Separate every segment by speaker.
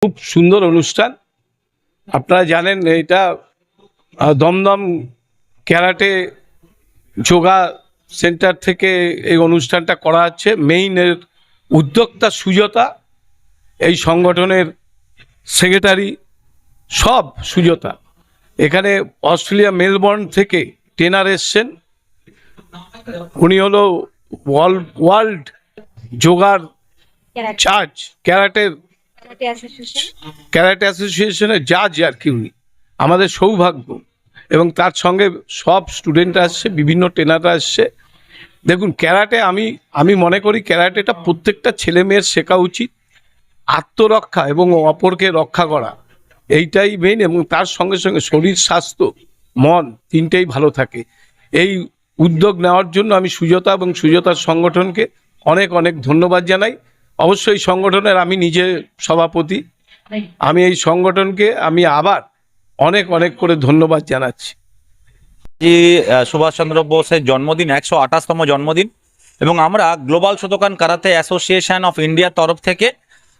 Speaker 1: খুব সুন্দর অনুষ্ঠান। আপনারা জানেন এটা দমদম ক্যারাটে যোগা সেন্টার থেকে এই অনুষ্ঠানটা করা হচ্ছে। মেইনের উদ্যোক্তা সুজাতা, এই সংগঠনের সেক্রেটারি সব সুজাতা। এখানে অস্ট্রেলিয়া মেলবোর্ন থেকে ট্রেনার এসছেন, উনি হলো ওয়ার্ল্ড যোগার জাজ, ক্যারাটে অ্যাসোসিয়েশনের জাজ আর কি উনি। আমাদের সৌভাগ্য, এবং তার সঙ্গে সব স্টুডেন্টরা আসছে, বিভিন্ন ট্রেনাররা আসছে। দেখুন, ক্যারাটে আমি মনে করি ক্যারাটেটা প্রত্যেকটা ছেলে মেয়ের শেখা উচিত। আত্মরক্ষা এবং অপরকে রক্ষা করা, এইটাই মেইন। এবং তার সঙ্গে সঙ্গে শরীর স্বাস্থ্য মন তিনটেই ভালো থাকে। এই উদ্যোগ নেওয়ার জন্য আমি সুজাতা এবং সুজাতার সংগঠনকে অনেক অনেক ধন্যবাদ জানাই। অবশ্যই সংগঠনের আমি নিজে সভাপতি, আমি এই সংগঠনকে আমি আবার অনেক অনেক করে ধন্যবাদ জানাচ্ছি।
Speaker 2: সুভাষচন্দ্র বোসের জন্মদিন, 128তম জন্মদিন, এবং আমরা গ্লোবাল শোতোকান কারাতে অ্যাসোসিয়েশন অফ ইন্ডিয়ার তরফ থেকে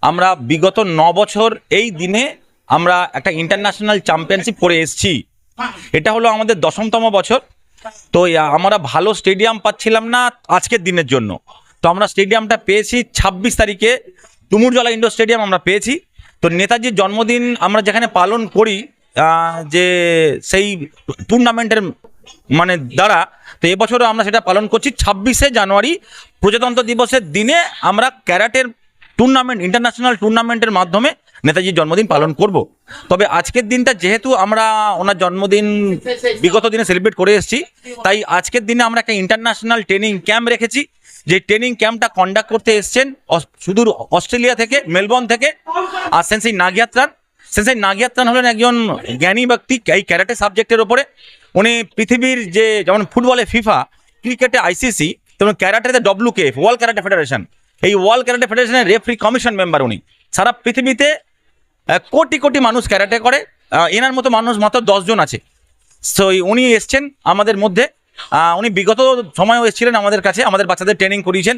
Speaker 2: আমরা বিগত 9 বছর এই দিনে আমরা একটা ইন্টারন্যাশনাল চ্যাম্পিয়নশিপ করে এসেছি। এটা হলো আমাদের 10তম বছর। তো আমরা ভালো স্টেডিয়াম পাচ্ছিলাম না আজকের দিনের জন্য, তো আমরা স্টেডিয়ামটা পেয়েছি 26 তারিখে ডুমুরজলা ইন্ডোর স্টেডিয়াম আমরা পেয়েছি। তো নেতাজির জন্মদিন আমরা যেখানে পালন করি যে সেই টুর্নামেন্টের মানে দ্বারা, তো এবছরও আমরা সেটা পালন করছি। 26শে জানুয়ারি প্রজাতন্ত্র দিবসের দিনে আমরা ক্যারাটের টুর্নামেন্ট, ইন্টারন্যাশনাল টুর্নামেন্টের মাধ্যমে নেতাজির জন্মদিন পালন করব। তবে আজকের দিনটা যেহেতু আমরা ওনার জন্মদিন বিগত দিনে সেলিব্রেট করে এসেছি, তাই আজকের দিনে আমরা একটা ইন্টারন্যাশনাল ট্রেনিং ক্যাম্প রেখেছি। যে ট্রেনিং ক্যাম্পটা কন্ডাক্ট করতে এসছেন সুদূর অস্ট্রেলিয়া থেকে, মেলবোর্ন থেকে, আর সেন্সেই নাগিয়াত্রান। সেন্সেই নাগিয়াত্রান হলেন একজন জ্ঞানী ব্যক্তি এই ক্যারাটে সাবজেক্টের ওপরে। উনি পৃথিবীর যে যেমন ফুটবলে ফিফা, ক্রিকেটে আইসিসি, তেমন ক্যারাটেতে WKF, ওয়ার্ল্ড ক্যারাটে ফেডারেশন, এই ওয়ার্ল্ড ক্যারাটে ফেডারেশনের রেফারি কমিশন মেম্বার উনি। সারা পৃথিবীতে কোটি কোটি মানুষ ক্যারাটে করে, এনার মতো মানুষ মাত্র 10 জন আছে। সো উনি এসছেন আমাদের মধ্যে। উনি বিগত সময়ও এসেছিলেন আমাদের কাছে, আমাদের বাচ্চাদের ট্রেনিং করিয়েছেন।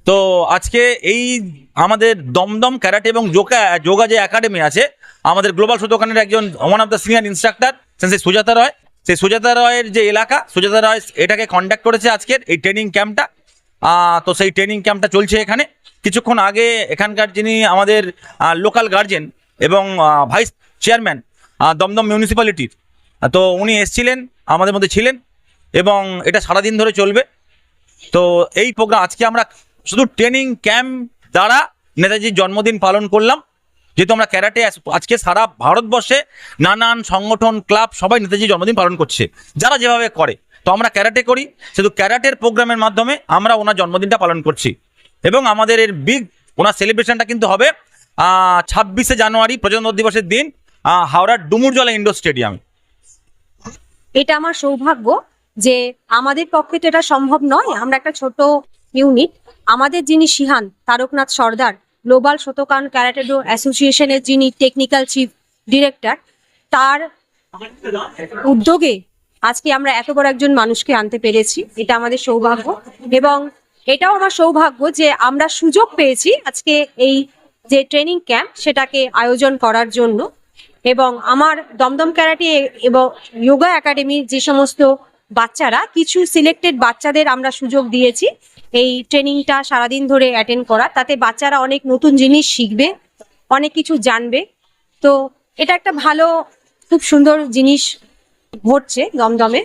Speaker 2: তো আজকে এই আমাদের দমদম ক্যারাটে এবং যোগা যে একাডেমি আছে, আমাদের গ্লোবাল শোতোকানের একজন one of the senior instructor সেই সুজাতা রয়, সেই সুজাতা রয়ের যে এলাকা, সুজাতা রয় এটাকে কন্ডাক্ট করেছে আজকের এই ট্রেনিং ক্যাম্পটা। তো সেই ট্রেনিং ক্যাম্পটা চলছে এখানে। কিছুক্ষণ আগে এখানকার যিনি আমাদের লোকাল গার্জেন এবং ভাইস চেয়ারম্যান দমদম মিউনিসিপ্যালিটির, তো উনি এসছিলেন, আমাদের মধ্যে ছিলেন, এবং এটা সারাদিন ধরে চলবে। তো এই প্রোগ্রাম আজকে আমরা শুধু ট্রেনিং ক্যাম্প দ্বারা নেতাজির জন্মদিন পালন করলাম। যেহেতু আমরা ক্যারাটে আজকে সারা ভারতবর্ষে নানান সংগঠন, ক্লাব সবাই নেতাজির জন্মদিন পালন করছে, যারা যেভাবে করে। তো আমরা ক্যারাটে করি, শুধু ক্যারাটের প্রোগ্রামের মাধ্যমে আমরা ওনার জন্মদিনটা পালন করছি। এবং আমাদের এর ওনার সেলিব্রেশনটা কিন্তু হবে 26শে জানুয়ারি প্রজাতন্ত্র দিবসের দিন হাওড়ার ডুমুরজলা ইন্ডোর স্টেডিয়ামে।
Speaker 3: এটা আমার সৌভাগ্য যে আমাদের পক্ষে তো এটা সম্ভব নয়, আমরা একটা ছোট ইউনিট। আমাদের যিনি সিহান তারকনাথ সর্দার, গ্লোবাল শোতোকান ক্যারাটে ডো অ্যাসোসিয়েশনের যিনি টেকনিক্যাল চিফ ডিরেক্টর, তার উদ্যোগে আজকে আমরা এত বড় একজন মানুষকে আনতে পেরেছি। এটা আমাদের সৌভাগ্য, এবং এটাও আমার সৌভাগ্য যে আমরা সুযোগ পেয়েছি আজকে এই যে ট্রেনিং ক্যাম্প সেটাকে আয়োজন করার জন্য। এবং আমার দমদম ক্যারাটে এবং যোগা একাডেমির যে সমস্ত বাচ্চারা, কিছু সিলেক্টেড বাচ্চাদের আমরা সুযোগ দিয়েছি এই ট্রেনিংটা সারাদিন ধরে অ্যাটেন্ড করা। তাতে বাচ্চারা অনেক নতুন জিনিস শিখবে, অনেক কিছু জানবে। তো এটা একটা ভালো, খুব সুন্দর জিনিস ঘটছে দমদমে।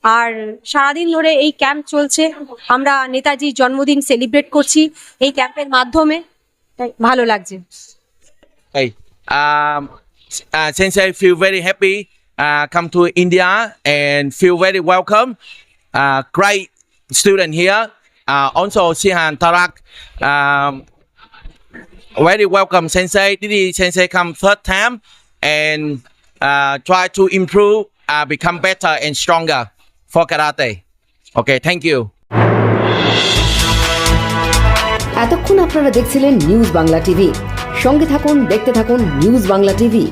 Speaker 3: আর সারাদিন ধরে এই ক্যাম্প চলছে, আমরা নেতাজির জন্মদিন সেলিব্রেট করছি এই ক্যাম্পের মাধ্যমে, ভালো লাগছে।
Speaker 4: Since I feel very happy, come to India and feel very welcome. Great student here. Also Sihan Tarak, very welcome Sensei. Didi Sensei come third time and try to improve, become better and stronger for karate. Okay, thank you.
Speaker 5: এতক্ষণ আপনারা দেখছিলেন news Bangla TV. সঙ্গে থাকুন, দেখতে থাকুন news Bangla TV.